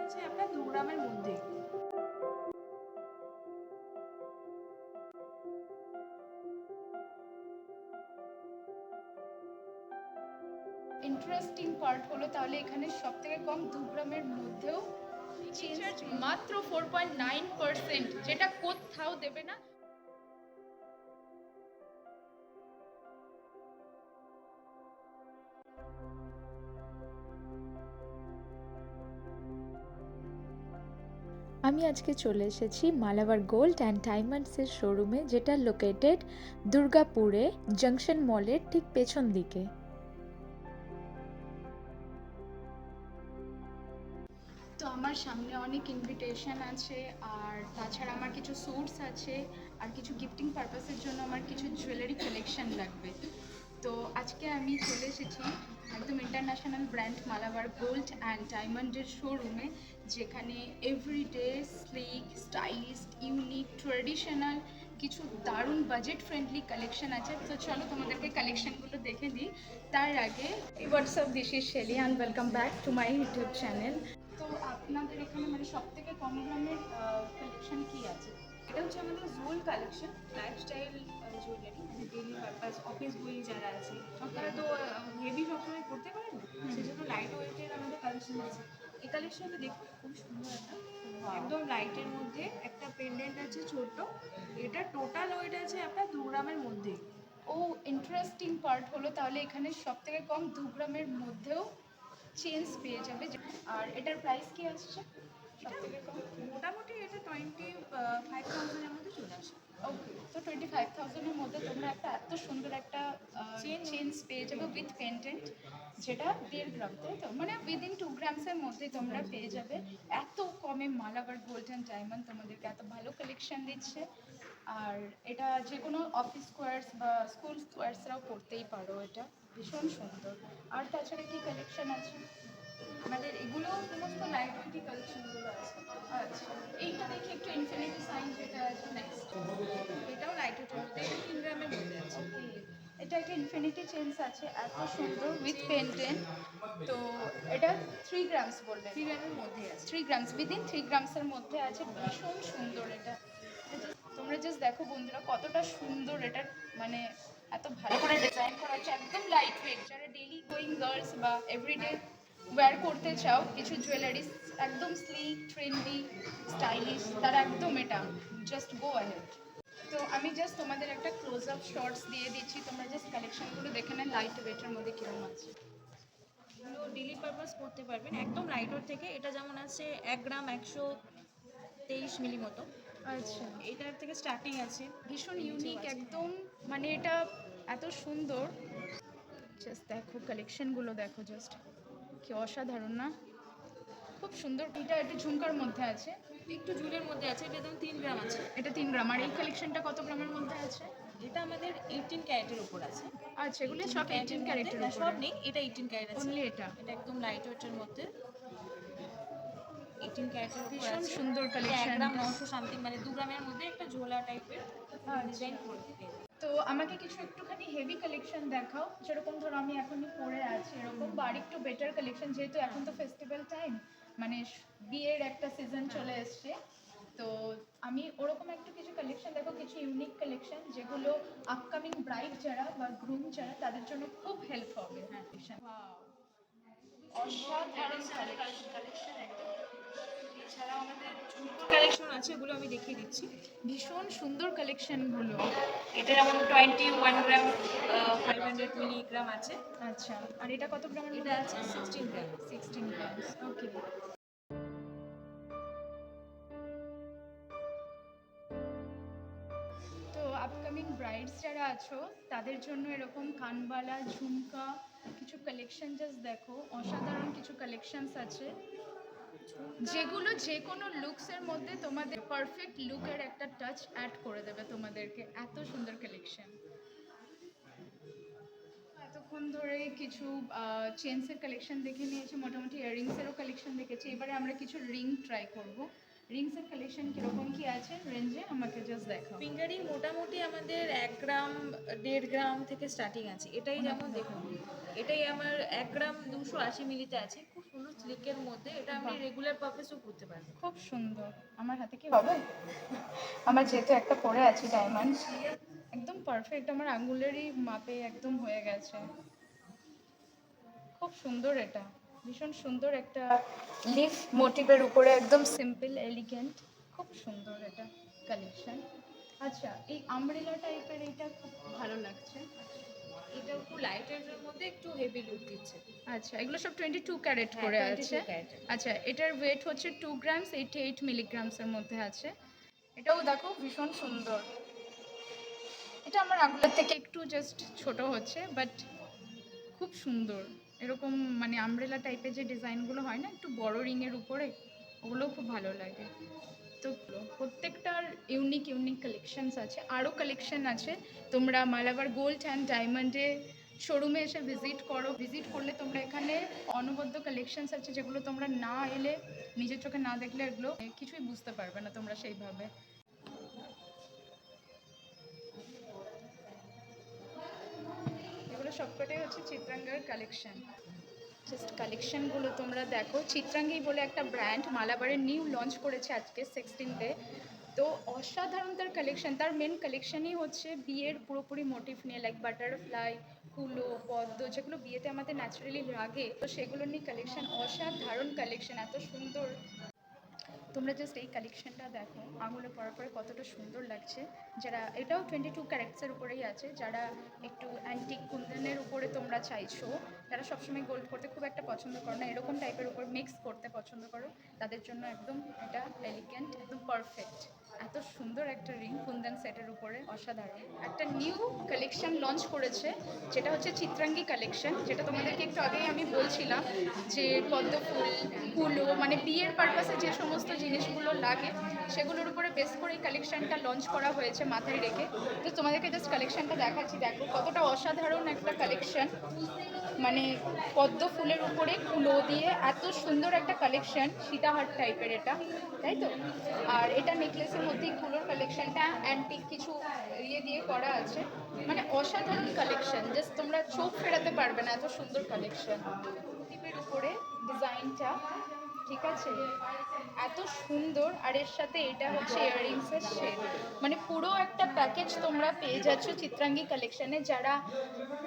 আছে আপনার 2 গ্রামের মধ্যে। ইন্টারেস্টিং পার্ট হলো তাহলে এখানে সব থেকে কম 2 গ্রামের মধ্যেও চার্জ মাত্র 4.9%, যেটা কোথাও দেবে না। আমি আজকে চলে এসেছি মালাবার গোল্ড অ্যান্ড ডায়মন্ডসের শোরুমে, যেটা লোকেটেড দুর্গাপুরে জংশন মলের ঠিক পেছন দিকে। তো আমার সামনে অনেক ইনভিটেশন আছে, আর তাছাড়া আমার কিছু স্যুটস আছে, আর কিছু গিফটিং পারপাসের জন্য আমার কিছু জুয়েলারি কালেকশন লাগবে। তো আজকে আমি চলে এসেছি একদম international brand Malabar gold and ডায়মন্ডের শোরুমে, যেখানে everyday sleek, stylish, unique, traditional কিছু দারুণ বাজেট ফ্রেন্ডলি কালেকশন আছে। তো চলো তোমাদেরকে কালেকশনগুলো দেখে দিই। তার আগে what's up, this is Shelly and welcome back to my YouTube channel. তো আপনাদের এখানে মানে সব থেকে কম দামের কালেকশন কি আছে? এটা হচ্ছে আমাদের জুয়েল কালেকশন, লাইফস্টাইল জুয়েলারি, মানে ডেইলি পারপাস অফিস গোয়িং যারা আছে তারা তো হেভি সবসময় করতে পারে না, সেজন্য লাইট ওয়েটের আমাদের কালেকশন আছে। এই কালেকশনটা দেখুন, খুব সুন্দর একটা একদম লাইটের মধ্যে একটা পেন্ডেন্ট আছে ছোট্ট। এটা টোটাল ওয়েট আছে আপনার 2 গ্রামের মধ্যে। ও, ইন্টারেস্টিং পার্ট হলো তাহলে এখানে সব থেকে কম 2 গ্রামের মধ্যেও চেঞ্জ পেয়ে যাবে। আর এটার প্রাইস কি আসছে সব থেকে কম? মোটামুটি এটা 25,000-এর মধ্যে চলে আসে। ওকে, তো 25,000-এর মধ্যে তোমরা একটা এত সুন্দর একটা চেঞ্জ পেয়ে যাবে উইথ পেন্ডেন্ট, যেটা 1.5 গ্রাম, তাই তো? মানে উইদিন 2 গ্রামসের মধ্যে তোমরা পেয়ে যাবে। এত কমে মালাবার গোল্ড অ্যান্ড ডায়মন্ড তোমাদেরকে এত ভালো কালেকশন দিচ্ছে। আর এটা যে কোনো অফিস স্কোয়ার্স বা স্কুল স্কোয়ার্সরাও পড়তেই পারো, এটা ভীষণ সুন্দর। আর তাছাড়া কি কালেকশন আছে? আমাদের এগুলো সমস্ত লাইট ওয়েটই কালেকশনগুলো আছে। আচ্ছা, এইটা দেখি একটু ইনফিনিটি সাইন যেটা আছে নেক্সট। এটাও লাইট ওয়েটের মধ্যে, এটা 3 গ্রামের মধ্যে আছে। ওকে, এটা একটা ইনফিনিটি চেঞ্জ আছে এত সুন্দর উইথ পেন্ডেন্ট। তো এটা 3 গ্রামস বললেন? 3 গ্রামের মধ্যে আছে। 3 গ্রামস, উইদিন 3 গ্রামসের মধ্যে আছে। ভীষণ সুন্দর এটা। তোমরা জাস্ট দেখো বন্ধুরা কতটা সুন্দর এটা, মানে এত ভালো করে ডিজাইন করা হচ্ছে, একদম লাইট ওয়েট। যারা ডেইলি গোয়িং গার্লস বা এভরিডে ওয়্যার করতে চাও কিছু জুয়েলারিস, একদম স্লিক, ট্রেন্ডি, স্টাইলিশ, তারা একদম এটা জাস্ট গো অ্যাহেড। তো আমি জাস্ট তোমাদের একটা ক্লোজ আপ শর্টস দিয়ে দিচ্ছি, তোমরা জাস্ট কালেকশনগুলো দেখে নেন লাইট ওয়েটের মধ্যে কীরকম আছে। এগুলো ডেইলি পারপাস করতে পারবেন, একদম লাইট ওয়েট থেকে। এটা যেমন আছে 1 গ্রাম 123 মিলি মতো। আচ্ছা, এটার থেকে স্টার্টিং আছে। ভীষণ ইউনিক একদম, মানে এটা এত সুন্দর। জাস্ট দেখো কালেকশনগুলো দেখো, জাস্ট কি অসাধারণ না? খুব সুন্দর। এটা একটা ঝুমকার মধ্যে আছে, একটু জুলের মধ্যে আছে, এটা যেমন 3 গ্রাম আছে। এটা 3 গ্রাম। আর এই কালেকশনটা কত গ্রামের মধ্যে আছে? এটা আমাদের 18 ক্যারেটের উপর আছে। আচ্ছা, এগুলো সব 18 ক্যারেটের না, উপরে? সব নেই, এটা 18 ক্যারেট আছে। অনলি এটা? এটা একদম লাইট ওয়েটের মধ্যে 18 ক্যারেটের উপর ভীষণ আছে। সুন্দর এটা 1 কালেকশন। গ্রাম 900 সামথিং, মানে 2 গ্রামের মধ্যে একটা ঝোলা টাইপের ডিজাইন করে পেয়ে যাবেন। তো আমাকে কিছু একটুখানি হেভি কালেকশন দেখাও, যেরকম ধরো আমি এখনই পরে আছি এরকম, বা একটু বেটার কালেকশন, যেহেতু এখন তো ফেস্টিভ্যাল টাইম, মানে বিয়ের একটা সিজন চলে এসছে। তো আমি ওরকম একটু কিছু কালেকশন দেখো, কিছু ইউনিক কালেকশন যেগুলো আপকামিং ব্রাইড যারা বা গ্রুম যারা তাদের জন্য খুব হেল্প হবে। হ্যাঁ, অসাধারণ কালেকশন একদম। এছাড়াও আমাদের ঝুমকোর কালেকশন আছে, ওগুলো আমি দেখিয়ে দিচ্ছি। ভীষণ সুন্দর কালেকশনগুলো। এটা যেমন 21 গ্রাম 500 মিলিগ্রাম আছে। আচ্ছা, আর এটা কত গ্রামের এটা আছে 16 গ্রাম। 16 গ্রাম। ওকে। তো আপকামিং ব্রাইডস যারা আছো তাদের জন্য এরকম কানবালা, ঝুমকা, কিছু কালেকশন জাস্ট দেখো, অসাধারণ কিছু কালেকশনস আছে যেগুলো যে কোনো লুকসের মধ্যে তোমাদের পারফেক্ট লুকের একটা টাচ অ্যাড করে দেবে তোমাদেরকে। এত সুন্দর কালেকশন। এতক্ষণ ধরে কিছু চেনসের কালেকশন দেখে নিয়েছি, মোটামুটি ইয়াররিংসেরও কালেকশন দেখেছি। এবারে আমরা কিছু রিং ট্রাই করব। রিংসের কালেকশন কিরকম কি আছে রেঞ্জে আমাকে জাস্ট দেখাও। ফিঙ্গারিং মোটামুটি আমাদের 1 গ্রাম 1.5 গ্রাম থেকে স্টার্টিং আছে। এটাই যেমন দেখুন, এটাই আমার 1 গ্রাম 280 মিলিতে আছে, খুব সুন্দর সিল্কের মধ্যে। এটা আপনি বাহ। রেগুলার পারপাসও করতে পারবেন। খুব সুন্দর। আমার হাতে কি হবে? আমার যেহেতু একটা পরে আছে ডায়মন্ড, একদম পারফেক্ট, আমার আঙ্গুলেরই মাপে একদম হয়ে গেছে। খুব সুন্দর, এটা ভীষণ সুন্দর একটা লিফ মোটিভের উপরে একদম সিম্পল এলিগেন্ট, খুব সুন্দর এটা কালেকশন। আচ্ছা, এই আমব্রেলা টাইপের এটা খুব ভালো লাগছে। এটা একটু লাইট ওয়েটের মধ্যে একটু হেভি লুক দিচ্ছে। আচ্ছা, এগুলো সব 22 ক্যারেট হ্যাঁ, করে 22 আছে। ক্যারেটের। আচ্ছা, এটার ওয়েট হচ্ছে 2 গ্রামস 88 মিলিগ্রামসের মধ্যে আছে। এটাও দেখো ভীষণ সুন্দর। এটা আমার আঙুলের থেকে একটু জাস্ট ছোট হচ্ছে, বাট খুব সুন্দর। এরকম মানে আমব্রেলা টাইপের যে ডিজাইনগুলো হয় না একটু বড় রিংয়ের উপরে, ওগুলোও খুব ভালো লাগে। তো প্রত্যেকটার ইউনিক ইউনিক কালেকশনস আছে, আরও কালেকশন আছে। তোমরা মালাবার গোল্ড অ্যান্ড ডায়মন্ডে শোরুমে এসে ভিজিট করো। ভিজিট করলে তোমরা এখানে অনবদ্য কালেকশনস আছে, যেগুলো তোমরা না এলে, নিজের চোখে না দেখলে এগুলো কিছুই বুঝতে পারবে না তোমরা সেইভাবে। এগুলো সবকটাই হচ্ছে চিত্রাঙ্গার কালেকশন। জাস্ট কালেকশনগুলো তোমরা দেখো। চিত্রাঙ্গী বলে একটা ব্র্যান্ড মালাবারের নিউ লঞ্চ করেছে আজকে 16 তো অসাধারণ তার কালেকশন। তার মেন কালেকশনই হচ্ছে বিয়ের পুরোপুরি মোটিভ নিয়ে, লাইক বাটারফ্লাই, কুলো, পদ্ম, যেগুলো বিয়েতে আমাদের ন্যাচারালি লাগে, তো সেগুলো নিয়ে কালেকশন, অসাধারণ কালেকশন, এত সুন্দর। তোমরা জাস্ট এই কালেকশনটা দেখো, আঙুলে পরার পরে কতটা সুন্দর লাগছে। যারা, এটাও 22 ক্যারেটসের উপরেই আছে, যারা একটু অ্যান্টিক কুন্দনের উপরে তোমরা চাইছো, যারা সবসময় গোল্ড করতে খুব একটা পছন্দ করো না, এরকম টাইপের উপর মিক্স করতে পছন্দ করো, তাদের জন্য একদম এটা এলিগেন্ট, একদম পারফেক্ট। এত সুন্দর একটা রিং কুন্দন সেটের উপরে, অসাধারণ। একটা নিউ কালেকশন লঞ্চ করেছে, যেটা হচ্ছে চিত্রাঙ্গী কালেকশন, যেটা তোমাদেরকে একটু আগেই আমি বলছিলাম যে পদ্ম ফুল, কুলো, মানে বিয়ের পারপাসে যে সমস্ত জিনিসগুলো লাগে সেগুলোর উপরে বেস করে এই কালেকশনটা লঞ্চ করা হয়েছে মাথায় রেখে। তো তোমাদেরকে জাস্ট কালেকশনটা দেখাচ্ছি, দেখো কতটা অসাধারণ একটা কালেকশন। মানে পদ্ম ফুলের উপরে কুলো দিয়ে এত সুন্দর একটা কালেকশন, সীতাহার টাইপের এটা, তাই তো? আর এটা নেকলেসের মধ্যেই কুলোর কালেকশনটা অ্যান্টিক কিছু ইয়ে দিয়ে করা আছে, মানে অসাধারণ কালেকশন, জাস্ট তোমরা চোখ ফেরাতে পারবে না, এত সুন্দর কালেকশন। টিপের উপরে ডিজাইনটা, ঠিক আছে, এত সুন্দর। আর এর সাথে এটা হচ্ছে ইয়াররিংসের সেট, মানে পুরো একটা প্যাকেজ তোমরা পেয়ে যাচ্ছ চিত্রাঙ্গী কালেকশনে। যারা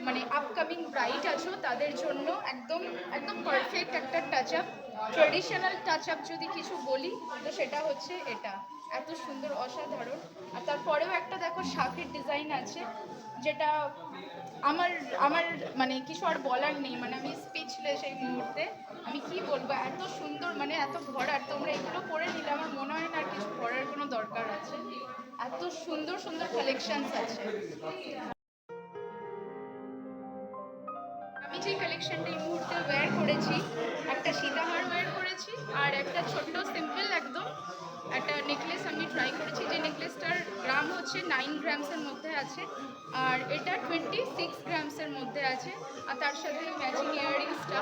মানে আপকামিং ব্রাইড আছো তাদের জন্য একদম একদম পারফেক্ট একটা touch up, traditional touch up যদি কিছু বলি তো সেটা হচ্ছে এটা। এত সুন্দর, অসাধারণ। আর তারপরেও একটা দেখো শাকের ডিজাইন আছে, যেটা আমার আমার মানে কিছু আর বলার নেই, মানে আমি স্পিচলেস এই মুহূর্তে। আমি কি বলবো, এত সুন্দর, মানে এত ভরার। তোমরা এগুলো পরে নিলে আমার মনে হয় না আর কিছু পড়ার কোনো দরকার আছে, এত সুন্দর সুন্দর কালেকশনস আছে। আমি যে কালেকশনটা এই মুহূর্তে ওয়্যার করেছি, একটা সীতাহার ওয়্যার করেছি, আর একটা ছোট্ট সিম্পল একদম একটা নেকলেস আমি ট্রাই করেছি, যে নেকলেসটার গ্রাম হচ্ছে 9 গ্রামসের মধ্যে আছে, আর এটা 26 গ্রামসের মধ্যে আছে। আর তার সাথে ম্যাচিং ইয়াররিংসটা।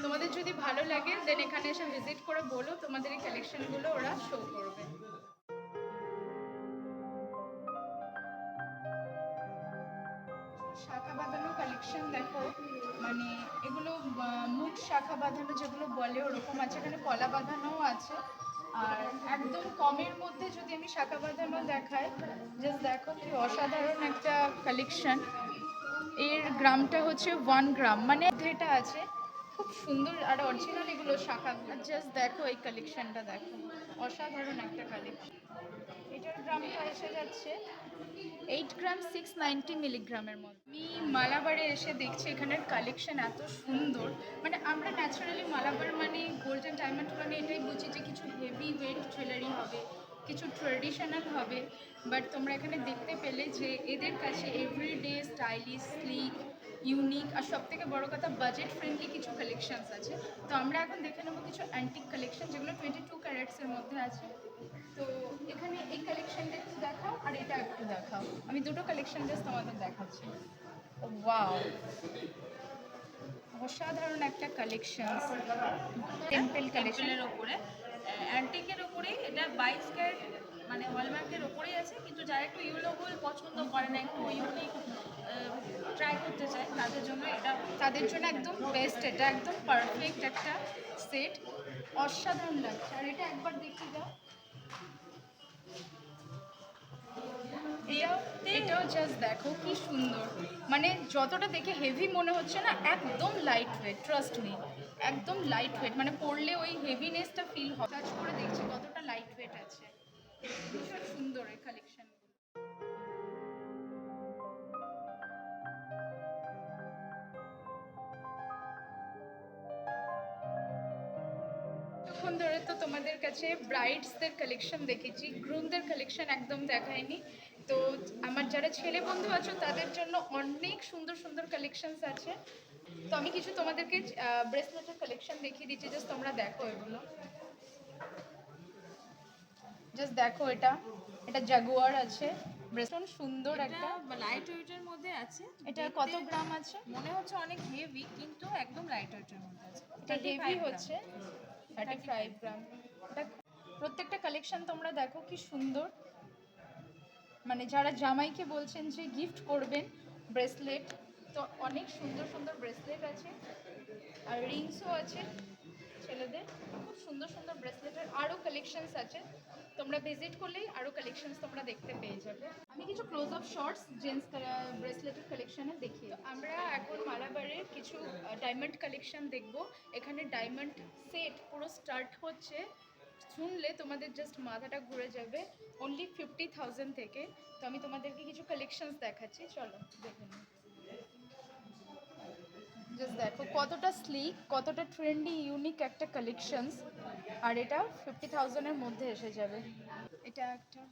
তোমাদের যদি ভালো লাগে দেন এখানে এসে ভিজিট করে বলো, তোমাদের এই কালেকশনগুলো ওরা শো করবে। শাখা বাঁধানো কালেকশন দেখো, মানে এগুলো মুখ শাখা বাঁধানো যেগুলো বলে ওরকম আছে, এখানে কলা বাঁধানোও আছে। আর একদম কমের মধ্যে যদি আমি শাখা বাঁধানো দেখাই, জাস্ট দেখো কি অসাধারণ একটা কালেকশন। এর গ্রামটা হচ্ছে 1 গ্রাম, মানে এটা আছে খুব সুন্দর। আর অরিজিনাল এগুলো শাখা, জাস্ট দেখো এই কালেকশনটা দেখো, অসাধারণ একটা কালেকশন। এটার গ্রামটা এসে যাচ্ছে 8 গ্রাম 690 মিলিগ্রামের মধ্যে। আমি মালাবারে এসে দেখছি এখানের কালেকশন এত সুন্দর। মানে আমরা ন্যাচারালি মালাবার মানে গোল্ডেন ডায়মন্ড মানে এটাই বুঝি যে কিছু হেভি ওয়েট জুয়েলারি হবে, কিছু ট্রেডিশনাল হবে, বাট তোমরা এখানে দেখতে পেলে যে এদের কাছে এভরিডে স্টাইলিশ, স্লিক, ইউনিক, আর সব থেকে বড়ো কথা বাজেট ফ্রেন্ডলি কিছু কালেকশনস আছে। তো আমরা এখন দেখে নেবো কিছু অ্যান্টিক কালেকশন, যেগুলো 22 ক্যারেটসের মধ্যে আছে। তো এখানে এই কালেকশনটা একটু দেখাও, আর এটা একটু দেখাও। আমি দুটো কালেকশন জাস্ট তোমাদের দেখাচ্ছি। ওয়াও, অসাধারণ একটা কালেকশন, টেম্পল কালেকশনের ওপরে অ্যান্টিকের ওপরেই, এটা 22 ক্যারেট মানে হলমার্কের ওপরেই আছে, কিন্তু যারা একটু ইউলোগোল পছন্দ করে না, একটু ইউনিক ট্রাই করতে চায়, তাদের জন্য এটা তাদের জন্য একদম বেস্ট, এটা একদম পারফেক্ট একটা সেট, অসাধারণ লাগছে। আর এটা একবার দেখিয়ে দাও, এটাও জাস্ট দেখো কি সুন্দর, মানে যতটা দেখে হেভি মনে হচ্ছে না, একদম লাইট ওয়েট, ট্রাস্ট মি, একদম লাইট ওয়েট, মানে পরলে ওই হেভিনেসটা ফিল হবে। টাচ করে দেখছি কতটা লাইট ওয়েট আছে, ভীষণ সুন্দর এই কালেকশনগুলো। তখন ধরে তো তোমাদের কাছে ব্রাইডসদের কালেকশন দেখেছি, গ্রুমদের কালেকশন একদম দেখায়নি। তো আমার যারা ছেলে বন্ধু আছো তাদের জন্য অনেক সুন্দর সুন্দর কালেকশনস আছে। তো আমি কিছু তোমাদেরকে ব্রেসলেটের কালেকশন দেখিয়ে দিচ্ছি, জাস্ট তোমরা দেখো এগুলো, জাস্ট দেখো। এটা এটা জাগুয়ার আছে, ব্রেসলেট সুন্দর একটা, লাইট ওয়েটের মধ্যে আছে। এটা কত গ্রাম আছে? মনে হচ্ছে অনেক হেভি, কিন্তু একদম লাইট ওয়েটের মধ্যে আছে। এটা হেভি 35 হচ্ছে 35 গ্রাম। এটা প্রত্যেকটা কালেকশন তোমরা দেখো কি সুন্দর, মানে যারা জামাইকে বলছেন যে গিফট করবেন ব্রেসলেট, তো অনেক সুন্দর সুন্দর ব্রেসলেট আছে, আর রিংসও আছে ছেলেদের, খুব সুন্দর সুন্দর ব্রেসলেটের আরও কালেকশনস আছে। তোমরা ভিজিট করলেই আরও কালেকশনস তোমরা দেখতে পেয়ে যাবে। আমি কিছু ক্লোজ আপ শর্টস জেন্টস ব্রেসলেটের কালেকশনে দেখি। আমরা এখন মালাবারের কিছু ডায়মন্ড কালেকশন দেখব। এখানে ডায়মন্ড সেট পুরো স্টার্ট হচ্ছে, শুনলে তোমাদের জাস্ট মাথাটা ঘুরে যাবে, অনলি 50,000 থেকে। তো আমি তোমাদেরকে কিছু কালেকশনস দেখাচ্ছি, চলো দেখে নিই। জাস্ট দেখো কতটা স্লিক, কতটা ট্রেন্ডি ইউনিক একটা কালেকশনস, আর এটা 50,000-এর মধ্যে এসে যাবে। এটা একটা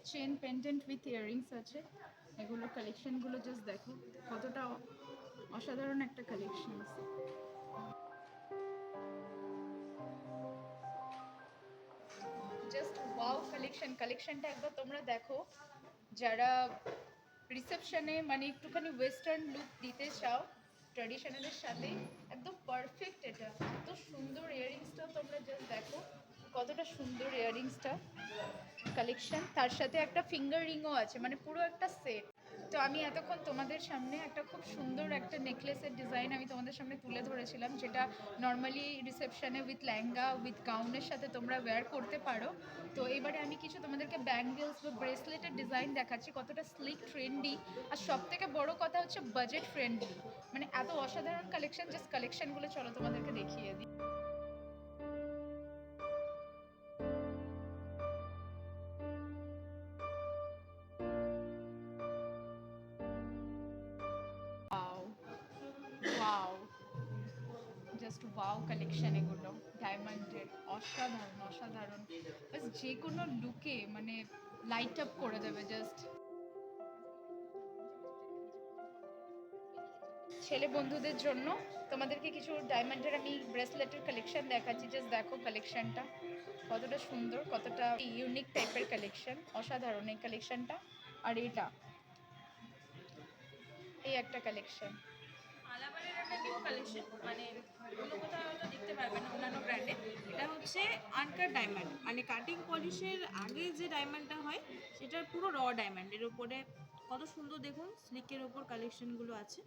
চেন পেন্ডেন্ট উইথ ইয়াররিংস আছে, এগুলো কালেকশনগুলো জাস্ট দেখো কতটা অসাধারণ একটা কালেকশনস। জাস্ট ওয়াও কালেকশনটা একবার তোমরা দেখো, যারা রিসেপশনে মানে একটুখানি ওয়েস্টার্ন লুক দিতে চাও ট্র্যাডিশনালের সাথে, একদম পারফেক্ট। এটা এত সুন্দর, ইয়াররিংসটাও তোমরা জাস্ট দেখো কতটা সুন্দর ইয়াররিংসটা কালেকশন, তার সাথে একটা ফিঙ্গার রিংও আছে, মানে পুরো একটা সেট। তো আমি এতক্ষণ তোমাদের সামনে একটা খুব সুন্দর একটা নেকলেসের ডিজাইন আমি তোমাদের সামনে তুলে ধরেছিলাম, যেটা নর্মালি রিসেপশনে উইথ লেহেঙ্গা উইথ গাউনের সাথে তোমরা ওয়্যার করতে পারো। তো এবারে আমি কিছু তোমাদেরকে ব্যাঙ্গেলস বা ব্রেসলেটের ডিজাইন দেখাচ্ছি, কতটা স্লিক, ট্রেন্ডি, আর সব থেকে বড় কথা হচ্ছে বাজেট ফ্রেন্ডলি, মানে এত অসাধারণ কালেকশন। জাস্ট কালেকশনগুলো চলো তোমাদেরকে দেখিয়ে দিই। ওয়াও, জাস্ট ওয়াও কালেকশন এগুলো, ডায়মন্ডের, অসাধারণ অসাধারণ, বাস যে কোনো লুকে মানে লাইট আপ করে দেবে। জাস্ট ছেলে বন্ধুদের জন্য তোমাদেরকে কিছু ডায়মন্ডের আমি ব্রেসলেটের কালেকশন দেখাচ্ছি, জাস্ট দেখো কালেকশনটা কতটা সুন্দর, কতটা ইউনিক টাইপের কালেকশন, অসাধারণ এই কালেকশনটা। আর এটা এই একটা কালেকশন, মালাবারের একটা নিউ কালেকশন, মানে অন্য কোথাও হয়তো দেখতে পারবেন না অন্যান্য ব্র্যান্ডে। এটা হচ্ছে আনকাট ডায়মন্ড, মানে কাটিং পলিশের আগে যে ডায়মন্ডটা হয় সেটার পুরো র ডায়মন্ডের উপরে। কত সুন্দর দেখুন, স্লিকের ওপর কালেকশনগুলো আছে।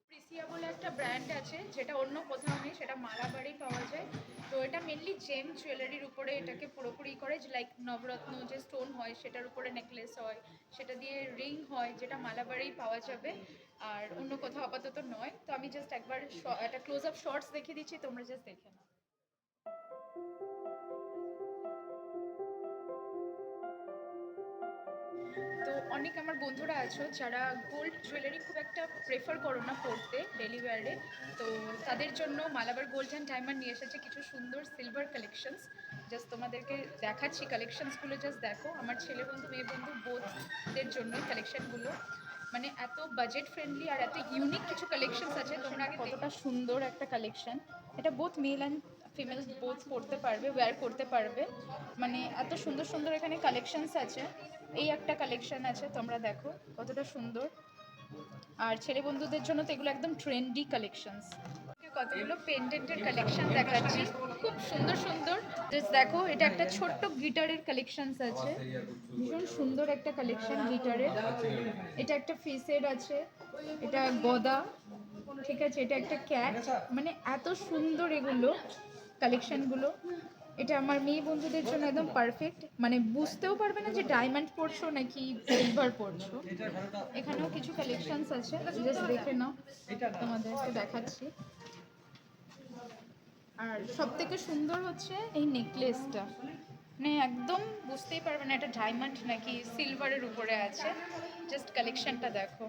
প্রিসিয়া বলে একটা ব্র্যান্ড আছে যেটা অন্য কোথাও নেই, সেটা মালাবারেই পাওয়া যায়। তো এটা মেনলি জেম জুয়েলারির উপরে এটাকে পুরোপুরি করে, যে লাইক নবরত্ন যে স্টোন হয় সেটার উপরে নেকলেস হয়, সেটা দিয়ে রিং হয়, যেটা মালাবারেই পাওয়া যাবে, আর অন্য কোথাও আপাতত নয়। তো আমি জাস্ট একবার একটা ক্লোজ আপ শর্টস দেখিয়ে দিচ্ছি, তোমরা জাস্ট দেখে নাও। তো অনেক আমার বন্ধুরা আছো যারা গোল্ড জুয়েলারি খুব একটা প্রেফার করো না পরতে ডেলি ওয়্যারে, তো তাদের জন্য মালাবার গোল্ড অ্যান্ড ডায়মন্ড নিয়ে এসেছে কিছু সুন্দর সিলভার কালেকশনস। জাস্ট তোমাদেরকে দেখাচ্ছি কালেকশনসগুলো, জাস্ট দেখো। আমার ছেলে বন্ধু মেয়ে বন্ধু বোথদের জন্যই কালেকশনগুলো, মানে এত বাজেট ফ্রেন্ডলি আর এত ইউনিক কিছু কালেকশনস আছে। তোমরা কতটা সুন্দর একটা কালেকশন, এটা both male and female both পরতে পারবে, ওয়্যার করতে পারবে, মানে এত সুন্দর সুন্দর এখানে কালেকশনস আছে। এই একটা কালেকশন আছে, তোমরা দেখো কতটা সুন্দর। আর ছেলে বন্ধুদের জন্য তো এগুলো একদম ট্রেন্ডি কালেকশনস। কতগুলো পেন্ডেন্টের কালেকশন দেখাচ্ছি, খুব সুন্দর সুন্দর। জাস্ট দেখো, এটা একটা ছোট্ট গিটারের কালেকশনস আছে, ভীষণ সুন্দর একটা কালেকশন গিটারের। এটা একটা ফিসের আছে, এটা গদা, ঠিক আছে, এটা একটা ক্যাট, মানে এত সুন্দর এগুলো কালেকশনগুলো। এটা আমার মেয়ে বন্ধুদের জন্য একদম পারফেক্ট, মানে বুঝতেও পারবে না যে ডায়মন্ড পরছো নাকি সিলভার পরছো। এখানেও কিছু কালেকশনস আছে, জাস্ট দেখে নাও, তোমাদেরকে দেখাচ্ছি। আর সব থেকে সুন্দর হচ্ছে এই নেকলেসটা, মানে একদম বুঝতেই পারবে না এটা ডায়মন্ড নাকি সিলভারের উপরে আছে। জাস্ট কালেকশনটা দেখো,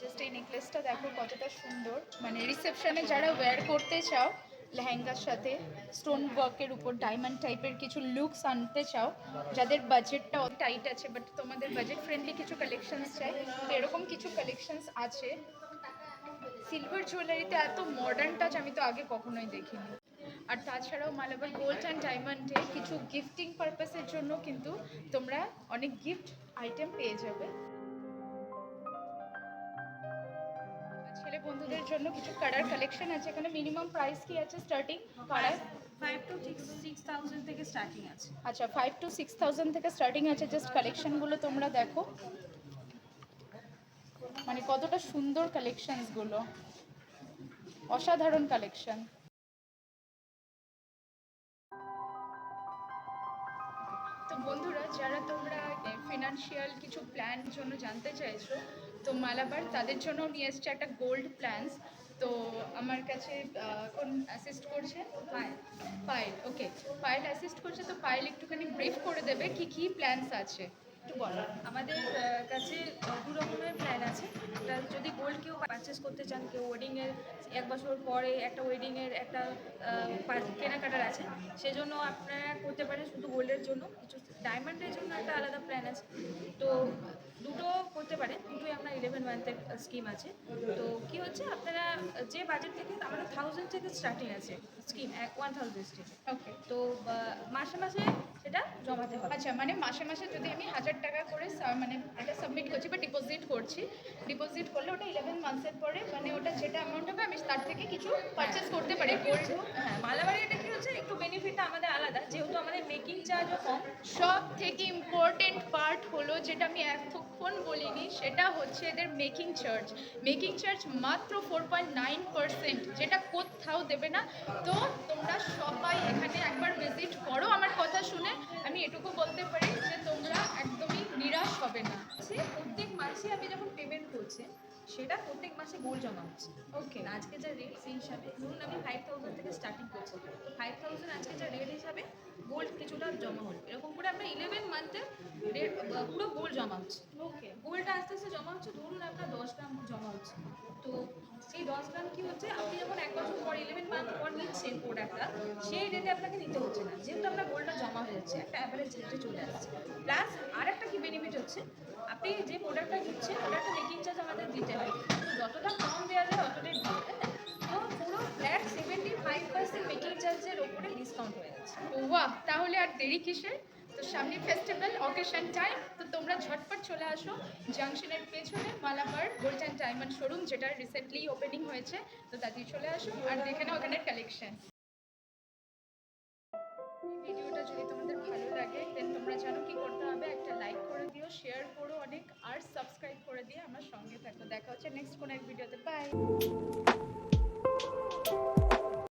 জাস্ট এই নেকলেসটা দেখো কতটা সুন্দর। মানে রিসেপশনে যারা ওয়্যার করতে চাও লেহেঙ্গার সাথে স্টোন ওয়ার্কের উপর ডায়মন্ড টাইপের কিছু লুকস আনতে চাও, যাদের বাজেটটা টাইট আছে বাট তোমাদের বাজেট ফ্রেন্ডলি কিছু কালেকশনস চাই, তো এরকম কিছু কালেকশনস আছে। সিলভার জুয়েলারিতে এত মডার্ন টাচ আমি তো আগে কখনোই দেখিনি। আর তাছাড়াও মালাবার গোল্ড অ্যান্ড ডায়মন্ডে কিছু গিফটিং পারপাসের জন্য কিন্তু তোমরা অনেক গিফট আইটেম পেয়ে যাবে। ছেলে বন্ধুদের জন্য কিছু কালার কালেকশন আছে, এখানে মিনিমাম প্রাইস কি আছে স্টার্টিং কালার? 5 to 6,000 থেকে স্টার্টিং আছে। আচ্ছা, 5 to 6,000 থেকে স্টার্টিং আছে। জাস্ট কালেকশনগুলো তোমরা দেখো, মানে কতটা সুন্দর কালেকশনসগুলো, অসাধারণ কালেকশন। তো বন্ধুরা, যারা তোমরা ফিনান্সিয়াল কিছু প্ল্যান জন্য জানতে চাইছো, তো মালাবার তাদের জন্য নিয়ে এসছে একটা গোল্ড প্ল্যানস। তো আমার কাছে কোন অ্যাসিস্ট করছে? পায়েল। ওকে, পায়েল অ্যাসিস্ট করছে, তো পায়েল একটুখানি ব্রিফ করে দেবে কি কি প্ল্যানস আছে একটু বলো। আমাদের কাছে দু রকমের প্ল্যান আছে। একটা যদি গোল্ড কেউ পারচেস করতে চান, কেউ ওয়েডিংয়ের 1 বছর পরে একটা ওয়েডিংয়ের একটা কেনাকাটার আছে, সেজন্য আপনারা করতে পারেন শুধু গোল্ডের জন্য। কিছু ডায়মন্ডের জন্য একটা আলাদা প্ল্যান আছে। তো দুটো করতে পারেন, দুটোই আমরা 11 মান্থের স্কিম আছে। তো কি হচ্ছে, আপনারা যে বাজেট থেকে, আমাদের 1000 থেকে স্টার্টিং আছে স্কিম, 1000 স্কিম। ওকে, তো মাসে মাসে সেটা জমাতে হবে। আচ্ছা, মানে মাসে মাসে যদি আমি 1000 টাকা করে মানে এটা সাবমিট করছি বা ডিপোজিট করছি, ডিপোজিট করলে ওটা 11 মান্থসের পরে মানে ওটা যেটা অ্যামাউন্ট হবে আমি তার থেকে কিছু পারচেস করতে পারি গোল্ড। হ্যাঁ, মালাবাড়ি এটা কি হচ্ছে, একটু বেনিফিটটা আমাদের আলাদা, যেহেতু আমাদের মেকিং চার্জও কম। সব থেকে ইম্পর্টেন্ট পার্ট হলো যেটা আমি এতক্ষণ বলিনি, সেটা হচ্ছে এদের মেকিং চার্জ। মেকিং চার্জ মাত্র 4.9%, যেটা কোথাও দেবে না। তো তোমরা সবাই এখানে একবার ভিজিট করো। আমার কথা শুনে আমি এটুকু বলতে পারি যে তোমরা একদমই নিরাশ হবে না। প্রত্যেক মাসে আপনি যখন পেমেন্ট করছেন, সেটা প্রত্যেক মাসে গোল্ড জমা হচ্ছে। ওকে, আজকে যা রেট সেই হিসাবে ধরুন আমি 5000 থেকে স্টার্টিং করছি, 5000 আজকে যা রেট হিসাবে গোল্ড কিছুটা জমা হলো, এরকম করে আপনার 11 মান্থের রেট পুরো গোল্ড জমা হচ্ছে। ওকে, গোল্ডটা আস্তে আস্তে জমা হচ্ছে, ধরুন আপনার 10 গ্রাম জমা হচ্ছে। তো সেই 10 গ্রাম কি হচ্ছে, আপনি যখন 1 বছর পর 11 মান্থ পর নিচ্ছেন প্রোডাক্টটা, সেই রেটে আপনাকে নিতে হচ্ছে না, যেহেতু আপনার গোল্ডটা জমা হয়ে যাচ্ছে, একটা অ্যাভারেজ রেটে চলে আসছে। প্লাস আর একটা কি বেনিফিট হচ্ছে, আপনি যে প্রোডাক্টটা নিচ্ছেন ওটা একটা মেকিং চার্জ আমাদের দিতে হয়, তো যতটা কম দেওয়া যায় অতটাই ভালো, তাই না? তো পুরো ফ্ল্যাট 75% মেকিং চার্জের ওপরে ডিসকাউন্ট হয়ে যাচ্ছে। বাহ, তাহলে আর দেরি কিসের? তো সামনে ফেস্টিভ্যাল অকেশন টাইম, তো তোমরা ঝটপট চলে আসো জাংশনের পেছনে Malabar gold and diamond showroom, যেটা রিসেন্টলি ওপেনিং হয়েছে। তো তাতেই চলে আসো আর দেখে নাও ওখানের কালেকশন। ভিডিওটা যদি তোমাদের ভালো লাগে দেন তোমরা জানো কি করতে হবে, একটা লাইক করে দিও, শেয়ার করো অনেক, আর সাবস্ক্রাইব করে দিয়ে আমার সঙ্গে থাকো। দেখা হচ্ছে নেক্সট কোনো এক ভিডিওতে। বাই।